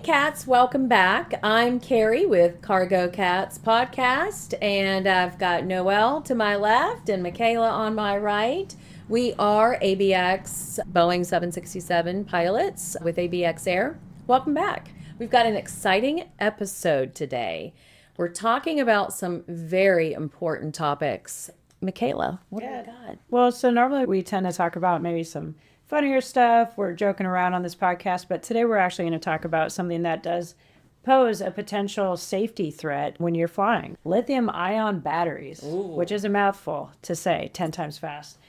Cats, welcome back. I'm Carrie with Cargo Cats Podcast, and I've got Noelle to my left and Michaela on my right. We are ABX Boeing 767 pilots with ABX Air. Welcome back. We've got an exciting episode today. We're talking about some very important topics. Michaela, what do we got? Well, so normally we tend to talk about maybe some funnier stuff. We're joking around on this podcast, but today we're actually going to talk about something that does pose a potential safety threat when you're flying. Lithium ion batteries, which is a mouthful to say 10 times fast.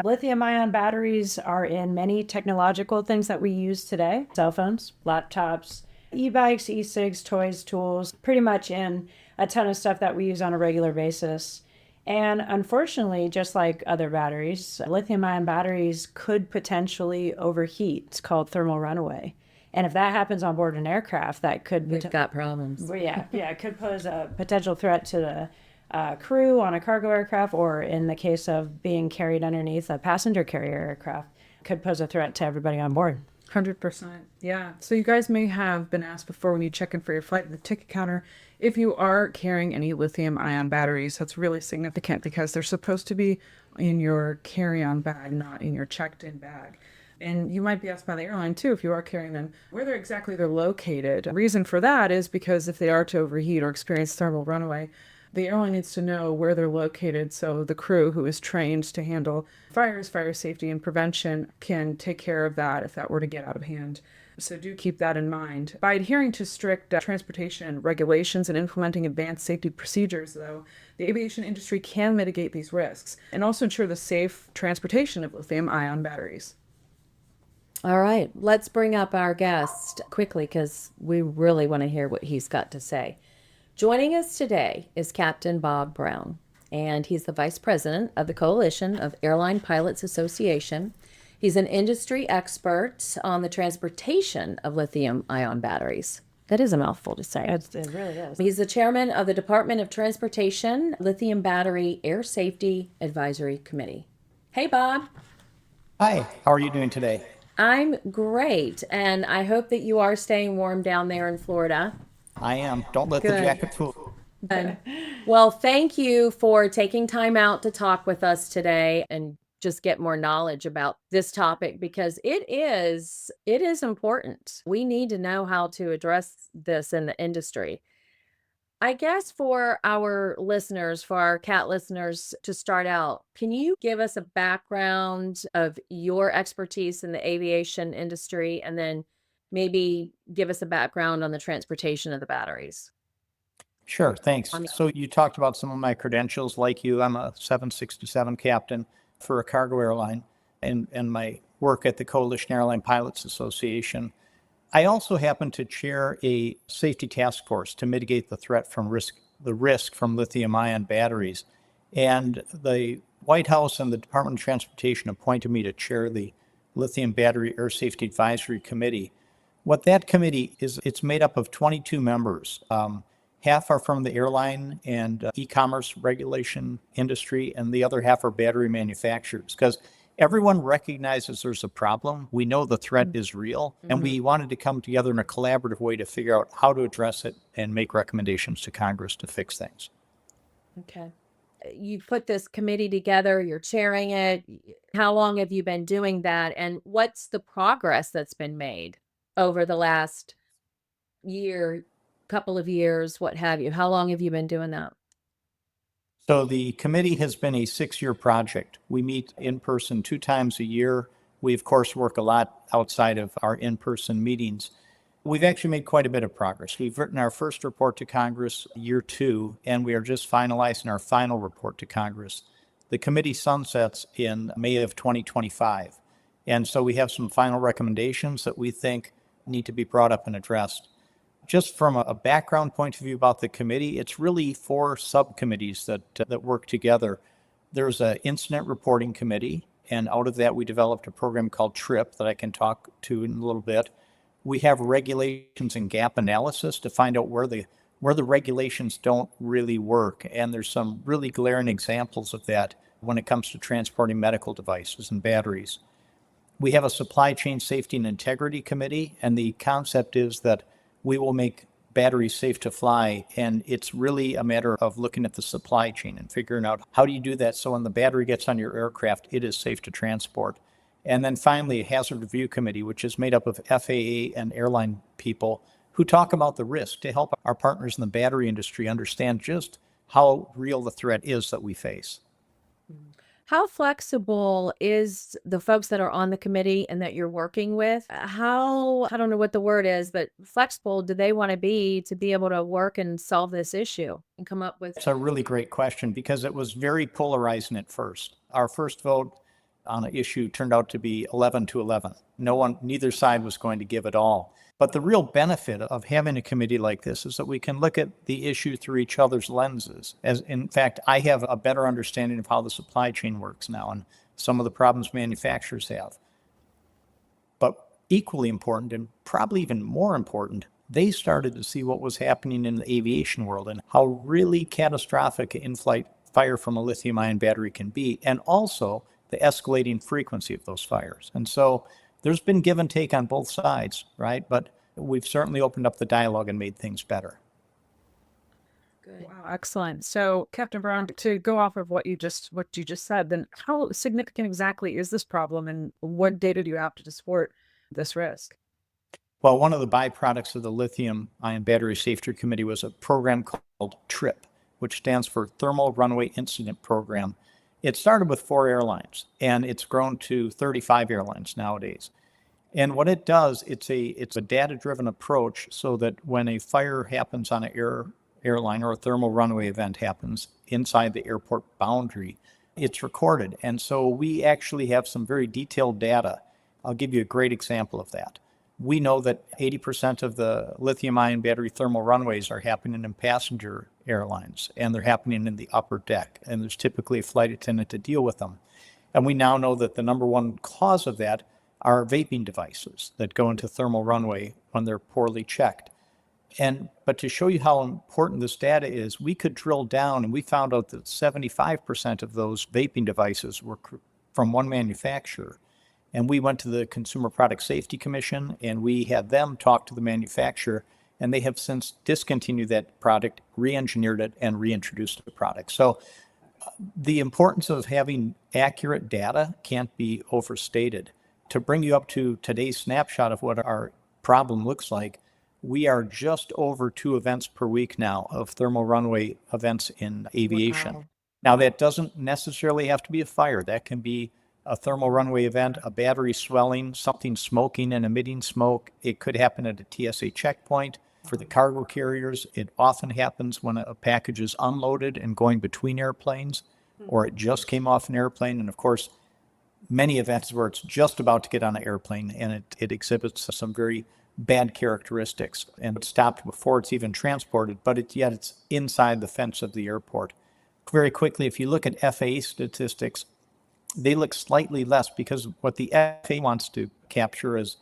Lithium ion batteries are in many technological things that we use today: cell phones, laptops, e-bikes, e-cigs, toys, tools, pretty much in a ton of stuff that we use on a regular basis. And unfortunately, just like other batteries, lithium ion batteries could potentially overheat. It's called thermal runaway. And if that happens on board an aircraft, that could We've got problems. well, yeah, it could pose a potential threat to the crew on a cargo aircraft, or in the case of being carried underneath a passenger carrier aircraft, could pose a threat to everybody on board. 100%. Yeah. So you guys may have been asked before when you check in for your flight at the ticket counter if you are carrying any lithium ion batteries. That's really significant because they're supposed to be in your carry-on bag, not in your checked-in bag. And you might be asked by the airline too, if you are carrying them, where they're located. The reason for that is because if they are to overheat or experience thermal runaway, the airline needs to know where they're located so the crew, who is trained to handle fires, fire safety, and prevention, can take care of that if that were to get out of hand. So do keep that in mind. By adhering to strict transportation regulations and implementing advanced safety procedures, though, the aviation industry can mitigate these risks and also ensure the safe transportation of lithium-ion batteries. All right, let's bring up our guest quickly because we really want to hear what he's got to say. Joining us today is Captain Bob Brown, and he's the Vice President of the Coalition of Airline Pilots Association. He's an industry expert on the transportation of lithium-ion batteries. That is a mouthful to say. It really is. He's the chairman of the Department of Transportation Lithium Battery Air Safety Advisory Committee. Hey, Bob. Hi, how are you doing today? I'm great, and I hope that you are staying warm down there in Florida. I am. Don't let the Good. jacket fool. Good. Well, thank you for taking time out to talk with us today and just get more knowledge about this topic because it is important. We need to know how to address this in the industry. I guess for our listeners, for our cat listeners to start out, can you give us a background of your expertise in the aviation industry and then maybe give us a background on the transportation of the batteries? Sure, thanks. So you talked about some of my credentials. Like you, I'm a 767 captain for a cargo airline and my work at the Coalition Airline Pilots Association. I also happen to chair a safety task force to mitigate the risk from lithium-ion batteries. And the White House and the Department of Transportation appointed me to chair the Lithium Battery Air Safety Advisory Committee. What that committee is, it's made up of 22 members. Half are from the airline and e-commerce regulation industry, and the other half are battery manufacturers. Because everyone recognizes there's a problem. We know the threat is real, and we wanted to come together in a collaborative way to figure out how to address it and make recommendations to Congress to fix things. Okay. You put this committee together, you're chairing it. How long have you been doing that? And what's the progress that's been made over the last year, couple of years, what have you? How long have you been doing that? So the committee has been a 6-year project. We meet in person 2 times a year. We, of course, work a lot outside of our in-person meetings. We've actually made quite a bit of progress. We've written our first report to Congress year 2, and we are just finalizing our final report to Congress. The committee sunsets in May of 2025. And so we have some final recommendations that we think need to be brought up and addressed. Just from a background point of view about the committee, it's really 4 subcommittees that work together. There's an incident reporting committee, and out of that we developed a program called TRIP that I can talk to in a little bit. We have regulations and gap analysis to find out where the regulations don't really work, and there's some really glaring examples of that when it comes to transporting medical devices and batteries. We have a supply chain safety and integrity committee, and the concept is that we will make batteries safe to fly. And it's really a matter of looking at the supply chain and figuring out how do you do that so when the battery gets on your aircraft, it is safe to transport. And then finally, a hazard review committee, which is made up of FAA and airline people who talk about the risk to help our partners in the battery industry understand just how real the threat is that we face. How flexible is the folks that are on the committee and that you're working with? How, I don't know what the word is, but flexible do they want to be able to work and solve this issue and come up with? It's a really great question because it was very polarizing at first. Our first vote on an issue turned out to be 11 to 11. Neither side was going to give it all. But the real benefit of having a committee like this is that we can look at the issue through each other's lenses. As in fact, I have a better understanding of how the supply chain works now and some of the problems manufacturers have. But equally important, and probably even more important, they started to see what was happening in the aviation world and how really catastrophic an in-flight fire from a lithium-ion battery can be, and also the escalating frequency of those fires. And so there's been give and take on both sides, right? But we've certainly opened up the dialogue and made things better. Good. Wow, excellent. So, Captain Brown, to go off of what you just said, then how significant exactly is this problem, and what data do you have to support this risk? Well, one of the byproducts of the Lithium Ion Battery Safety Committee was a program called TRIP, which stands for Thermal Runaway Incident Program. It started with 4 airlines, and it's grown to 35 airlines nowadays. And what it does, it's a data-driven approach so that when a fire happens on an airline or a thermal runaway event happens inside the airport boundary, it's recorded. And so we actually have some very detailed data. I'll give you a great example of that. We know that 80% of the lithium-ion battery thermal runways are happening in passenger airlines, and they're happening in the upper deck, and there's typically a flight attendant to deal with them. And we now know that the number one cause of that are vaping devices that go into thermal runway when they're poorly checked. But to show you how important this data is, we could drill down and we found out that 75% of those vaping devices were from one manufacturer. And we went to the Consumer Product Safety Commission and we had them talk to the manufacturer, and they have since discontinued that product, re-engineered it, and reintroduced the product. So the importance of having accurate data can't be overstated. To bring you up to today's snapshot of what our problem looks like, we are just over 2 events per week now of thermal runway events in aviation. Wow. Now, that doesn't necessarily have to be a fire. That can be a thermal runway event, a battery swelling, something smoking and emitting smoke. It could happen at a TSA checkpoint. For the cargo carriers, it often happens when a package is unloaded and going between airplanes, or it just came off an airplane. And of course, many events where it's just about to get on an airplane and it exhibits some very bad characteristics and it's stopped before it's even transported, but yet it's inside the fence of the airport. Very quickly, if you look at FAA statistics, they look slightly less because what the FAA wants to capture is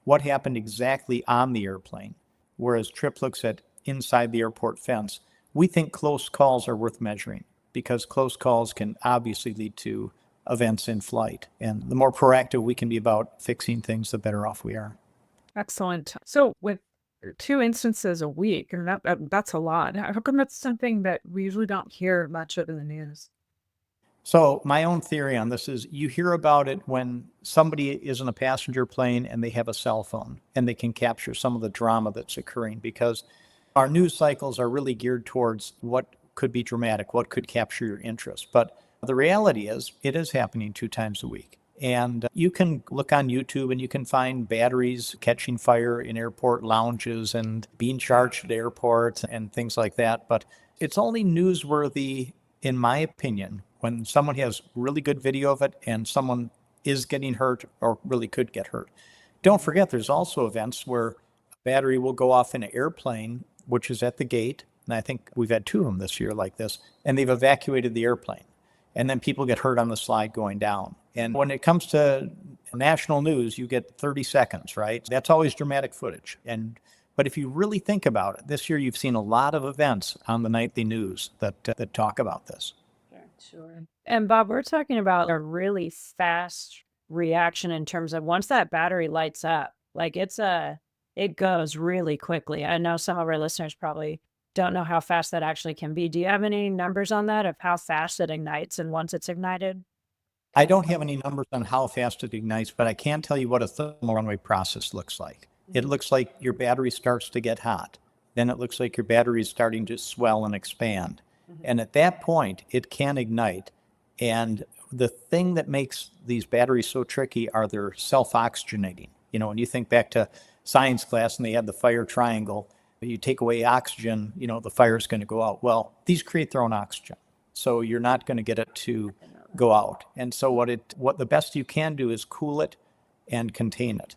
what happened exactly on the airplane, whereas TRIP looks at inside the airport fence. We think close calls are worth measuring because close calls can obviously lead to events in flight. And the more proactive we can be about fixing things, the better off we are. Excellent. So, with 2 instances a week, and that's a lot. How come that's something that we usually don't hear much of in the news? So my own theory on this is you hear about it when somebody is in a passenger plane and they have a cell phone and they can capture some of the drama that's occurring because our news cycles are really geared towards what could be dramatic, what could capture your interest. But the reality is it is happening 2 times a week. And you can look on YouTube and you can find batteries catching fire in airport lounges and being charged at airports and things like that. But it's only newsworthy, in my opinion, when someone has really good video of it and someone is getting hurt or really could get hurt. Don't forget, there's also events where a battery will go off in an airplane, which is at the gate. And I think we've had 2 of them this year like this, and they've evacuated the airplane. And then people get hurt on the slide going down. And when it comes to national news, you get 30 seconds, right? That's always dramatic footage. But if you really think about it, this year you've seen a lot of events on the nightly news that talk about this. Sure. And Bob, we're talking about a really fast reaction in terms of once that battery lights up, like it it goes really quickly. I know some of our listeners probably don't know how fast that actually can be. Do you have any numbers on that of how fast it ignites and once it's ignited? I don't have any numbers on how fast it ignites, but I can tell you what a thermal runaway process looks like. It looks like your battery starts to get hot. Then it looks like your battery is starting to swell and expand. And at that point, it can ignite. And the thing that makes these batteries so tricky are they're self-oxygenating. When you think back to science class and they had the fire triangle, you take away oxygen, the fire is going to go out. Well, these create their own oxygen. So you're not going to get it to go out. And so what the best you can do is cool it and contain it.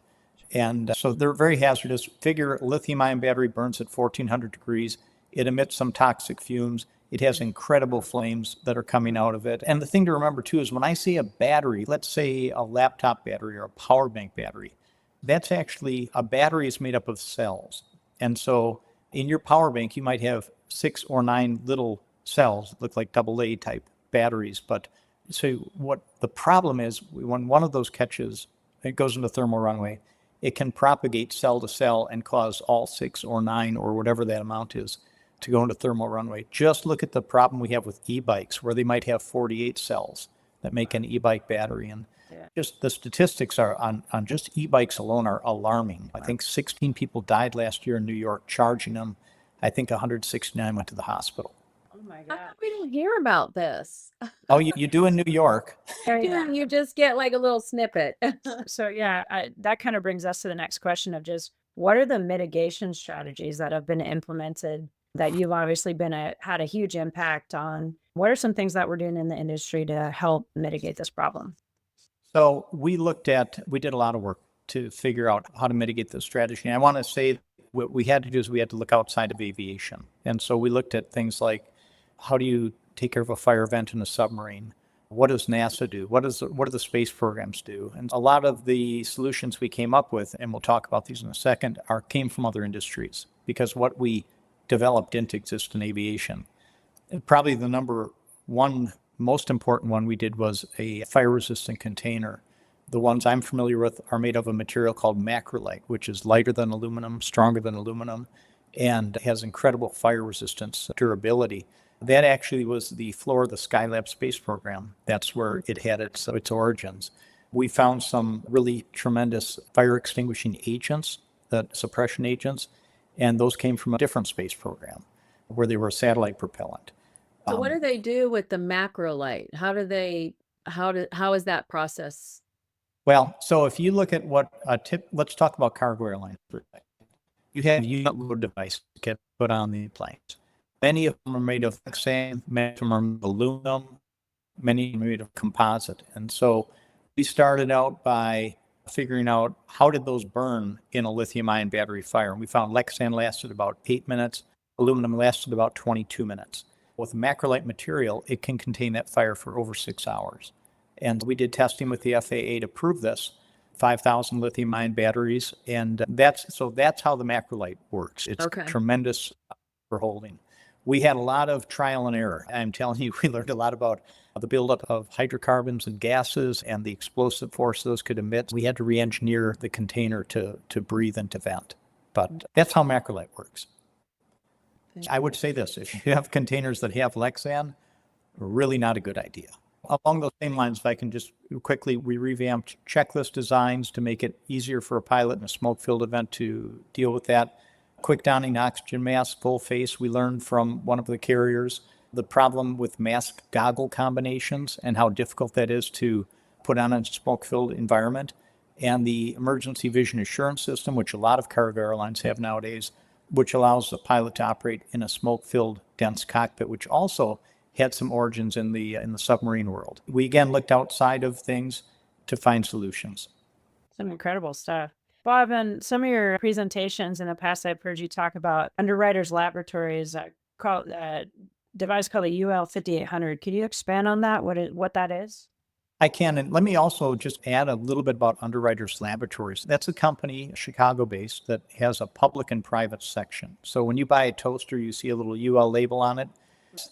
And so they're very hazardous. Figure lithium ion battery burns at 1400 degrees. It emits some toxic fumes. It has incredible flames that are coming out of it. And the thing to remember too is when I say a battery, let's say a laptop battery or a power bank battery, that's actually a battery is made up of cells. And so in your power bank, you might have 6 or 9 little cells that look like AA type batteries. But so what the problem is, when one of those catches, it goes into thermal runaway, it can propagate cell to cell and cause all 6 or 9 or whatever that amount is to go into thermal runaway. Just look at the problem we have with e-bikes where they might have 48 cells that make an e-bike battery. And just the statistics are on just e-bikes alone are alarming. I think 16 people died last year in New York charging them. I think 169 went to the hospital. Oh my How God. come we don't hear about this? Oh, you do in New York. Yeah, you just get like a little snippet. So yeah, that kind of brings us to the next question of just what are the mitigation strategies that have been implemented that you've obviously had a huge impact on? What are some things that we're doing in the industry to help mitigate this problem? So we did a lot of work to figure out how to mitigate this strategy. And I want to say what we had to do is we had to look outside of aviation. And so we looked at things like, how do you take care of a fire event in a submarine? What does NASA do? What do the space programs do? And a lot of the solutions we came up with, and we'll talk about these in a second, came from other industries because what we developed didn't exist in aviation. And probably the number one most important one we did was a fire-resistant container. The ones I'm familiar with are made of a material called macrolide, which is lighter than aluminum, stronger than aluminum, and has incredible fire resistance durability. That actually was the floor of the Skylab space program. That's where it had its origins. We found some really tremendous fire extinguishing agents, suppression agents, and those came from a different space program where they were satellite propellant. So what do they do with the macro light? How is that process? Well, so if you look at let's talk about cargo airlines for a second. You have unit load devices that get put on the planes. Many of them are made of sand, many of them are made of aluminum, many are made of composite. And so we started out by figuring out how did those burn in a lithium ion battery fire. And we found Lexan lasted about 8 minutes, aluminum lasted about 22 minutes. With macrolide material, it can contain that fire for over 6 hours. And we did testing with the FAA to prove this, 5,000 lithium ion batteries. And that's how the macrolide works. It's tremendous for holding. We had a lot of trial and error. I'm telling you, we learned a lot about the buildup of hydrocarbons and gases and the explosive force those could emit. We had to re-engineer the container to breathe and to vent. But that's how macrolide works. I would say this, if you have containers that have Lexan, really not a good idea. Along those same lines, if I can just quickly, we revamped checklist designs to make it easier for a pilot in a smoke-filled event to deal with that. Quick donning oxygen mask, full face. We learned from one of the carriers the problem with mask goggle combinations and how difficult that is to put on a smoke-filled environment. And the emergency vision assurance system, which a lot of cargo airlines have nowadays, which allows the pilot to operate in a smoke-filled dense cockpit, which also had some origins in the submarine world. We again looked outside of things to find solutions. Some incredible stuff. Bob, in some of your presentations in the past, I've heard you talk about Underwriters Laboratories device called the UL 5800. Can you expand on that? What that is? I can, and let me also just add a little bit about Underwriters Laboratories. That's a company, Chicago-based, that has a public and private section. So when you buy a toaster, you see a little UL label on it.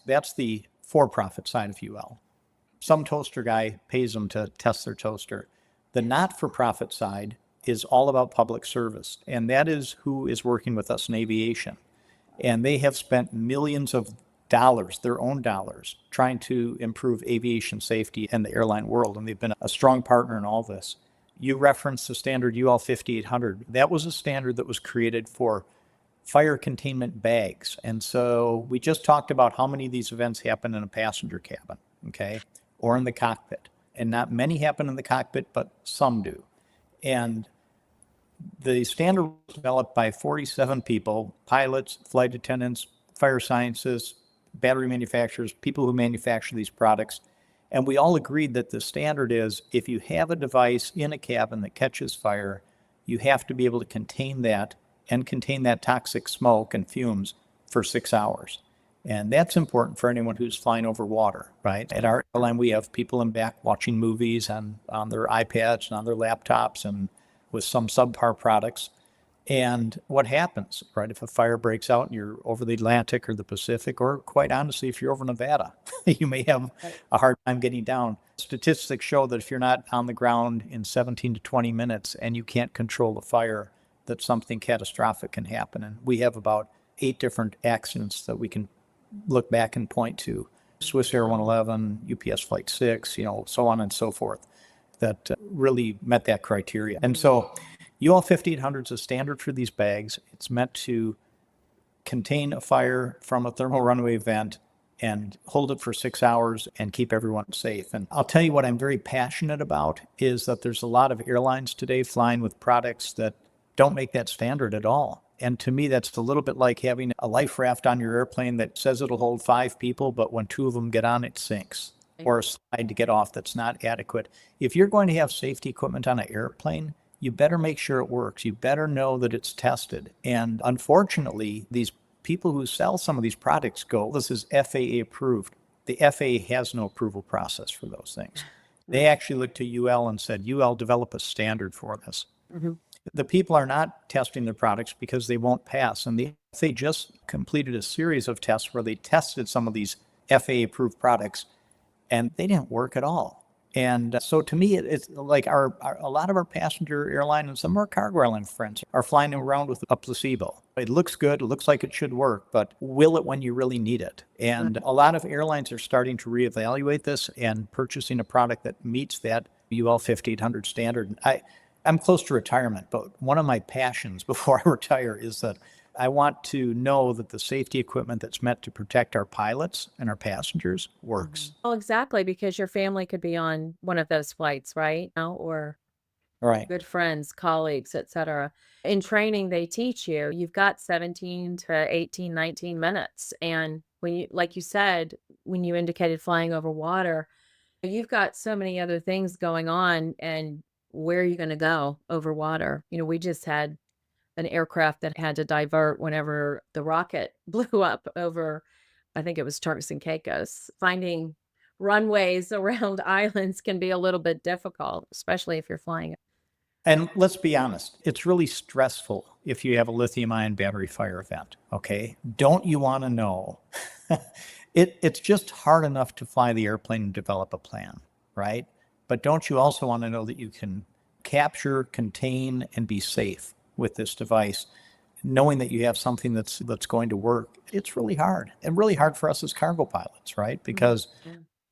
That's the for-profit side of UL. Some toaster guy pays them to test their toaster. The not-for-profit side is all about public service, and that is who is working with us in aviation. And they have spent millions of dollars, their own dollars, trying to improve aviation safety in the airline world, and they've been a strong partner in all this. You referenced the standard UL 5800. That was a standard that was created for fire containment bags. And so we just talked about how many of these events happen in a passenger cabin, okay, or in the cockpit. And not many happen in the cockpit, but some do. And the standard was developed by 47 people, pilots, flight attendants, fire scientists, battery manufacturers, people who manufacture these products. And we all agreed that the standard is if you have a device in a cabin that catches fire, you have to be able to contain that and contain that toxic smoke and fumes for 6 hours. And that's important for anyone who's flying over water, right? At our airline, we have people in back watching movies on their iPads and on their laptops and with some subpar products. And what happens, right? If a fire breaks out and you're over the Atlantic or the Pacific, or quite honestly, if you're over Nevada, you may have a hard time getting down. Statistics show that if you're not on the ground in 17 to 20 minutes and you can't control the fire, that something catastrophic can happen. And we have about 8 different accidents that we can look back and point to. Swiss Air 111, UPS Flight 6, so on and so forth, that really met that criteria. And so UL 5800 is a standard for these bags. It's meant to contain a fire from a thermal runaway event and hold it for 6 hours and keep everyone safe. And I'll tell you what I'm very passionate about is that there's a lot of airlines today flying with products that don't make that standard at all. And to me, that's a little bit like having a life raft on your airplane that says it'll hold 5 people, but when 2 of them get on, it sinks. Or a slide to get off that's not adequate. If you're going to have safety equipment on an airplane, you better make sure it works. You better know that it's tested. And unfortunately, these people who sell some of these products go, this is FAA approved. The FAA has no approval process for those things. They actually looked to UL and said, UL, develop a standard for this. Mm-hmm. The people are not testing their products because they won't pass. And the FAA just completed a series of tests where they tested some of these FAA approved products and they didn't work at all. And so to me, it's like a lot of our passenger airline and some of our cargo airline friends are flying around with a placebo. It looks good, it looks like it should work, but will it when you really need it? And a lot of airlines are starting to reevaluate this and purchasing a product that meets that UL 5800 standard. I'm close to retirement, but one of my passions before I retire is that I want to know that the safety equipment that's meant to protect our pilots and our passengers works. Well, exactly, because your family could be on one of those flights, right? Or Right. good friends, colleagues, etc. In training, they teach you've got 17 to 18, 19 minutes. And when you, like you said, when you indicated flying over water, you've got so many other things going on. And where are you going to go over water? We just had an aircraft that had to divert whenever the rocket blew up over, I think it was Turks and Caicos. Finding runways around islands can be a little bit difficult, especially if you're flying. And let's be honest, it's really stressful if you have a lithium-ion battery fire event, okay? Don't you want to know? It's just hard enough to fly the airplane and develop a plan, right? But don't you also want to know that you can capture, contain, and be safe with this device, knowing that you have something that's going to work? It's really hard, and really hard for us as cargo pilots, right? Because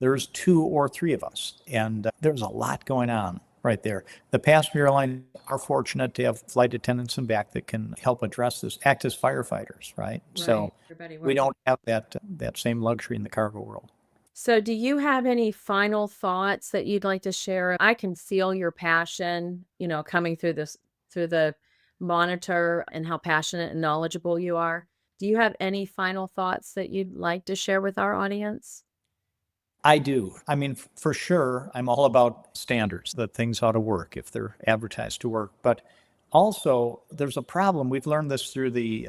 there's 2 or 3 of us, and there's a lot going on right there. The passenger airlines are fortunate to have flight attendants in back that can help address this, act as firefighters, right? So we don't have that same luxury in the cargo world. So do you have any final thoughts that you'd like to share? I can feel your passion, coming through the monitor, and how passionate and knowledgeable you are. Do you have any final thoughts that you'd like to share with our audience? I do. I mean, for sure, I'm all about standards, that things ought to work if they're advertised to work. But also, there's a problem. We've learned this through the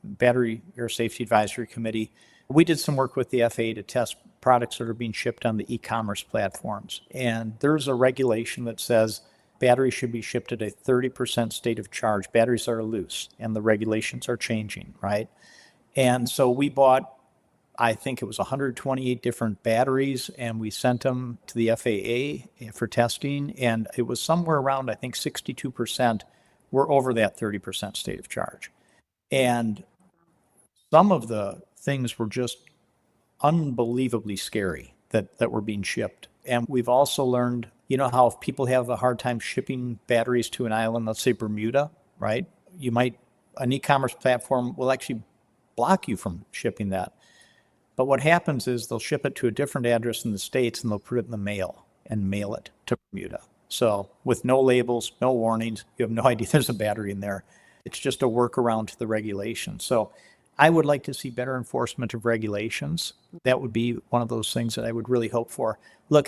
Battery Air Safety Advisory Committee. We did some work with the FAA to test products that are being shipped on the e-commerce platforms. And there's a regulation that says batteries should be shipped at a 30% state of charge. Batteries are loose, and the regulations are changing, right? And so we bought I think it was 128 different batteries, and we sent them to the FAA for testing, and it was somewhere around, I think, 62% were over that 30% state of charge. And some of the things were just unbelievably scary that were being shipped. And we've also learned, you know, how if people have a hard time shipping batteries to an island, let's say Bermuda, right? An e-commerce platform will actually block you from shipping that. But what happens is they'll ship it to a different address in the States and they'll put it in the mail and mail it to Bermuda. So with no labels, no warnings, you have no idea there's a battery in there. It's just a workaround to the regulations. So I would like to see better enforcement of regulations. That would be one of those things that I would really hope for. Look,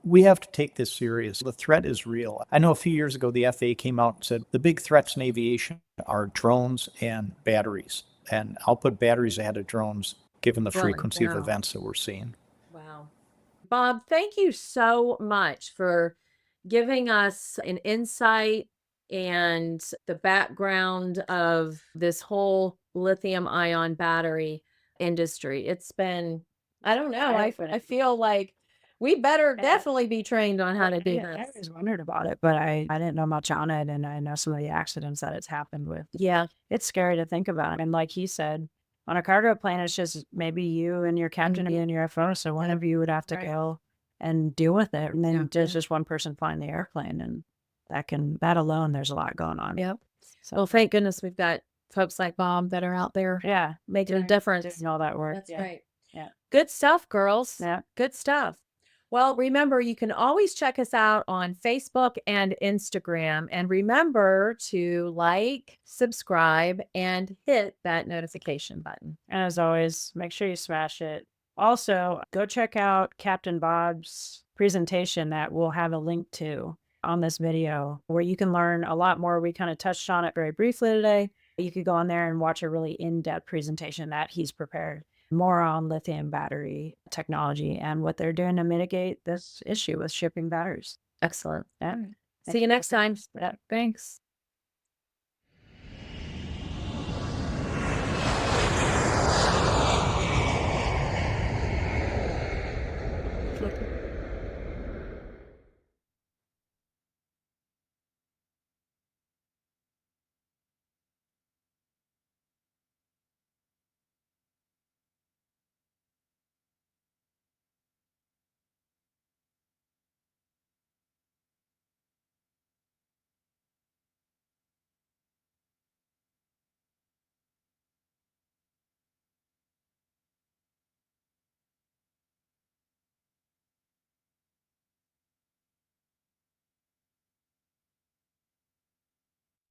we have to take this serious. The threat is real. I know a few years ago, the FAA came out and said the big threats in aviation are drones and batteries. And I'll put batteries ahead of drones given the frequency of events that we're seeing. Wow. Bob, thank you so much for giving us an insight and the background of this whole lithium ion battery industry. It's been, I don't know, I feel like we better definitely be trained on how to do I this. always wondered about it, but I didn't know much on it, and I know some of the accidents that it's happened with. Yeah. It's scary to think about. And like he said, on a cargo plane, it's just maybe you and your captain and your FO, so one of you would have to go and deal with it. And then there's just one person flying the airplane, and that alone, there's a lot going on. Yep. So, Well, thank goodness we've got folks like Bob that are out there yeah, making a difference. doing all that work. That's yeah. right. Yeah. Good stuff, girls. Yeah. Good stuff. Well, remember, you can always check us out on Facebook and Instagram. And remember to like, subscribe, and hit that notification button. And as always, make sure you smash it. Also, go check out Captain Bob's presentation that we'll have a link to on this video, where you can learn a lot more. We kind of touched on it very briefly today. You could go on there and watch a really in-depth presentation that he's prepared. More on lithium battery technology and what they're doing to mitigate this issue with shipping batteries. Excellent. Yeah. See you next time. Yeah. Thanks.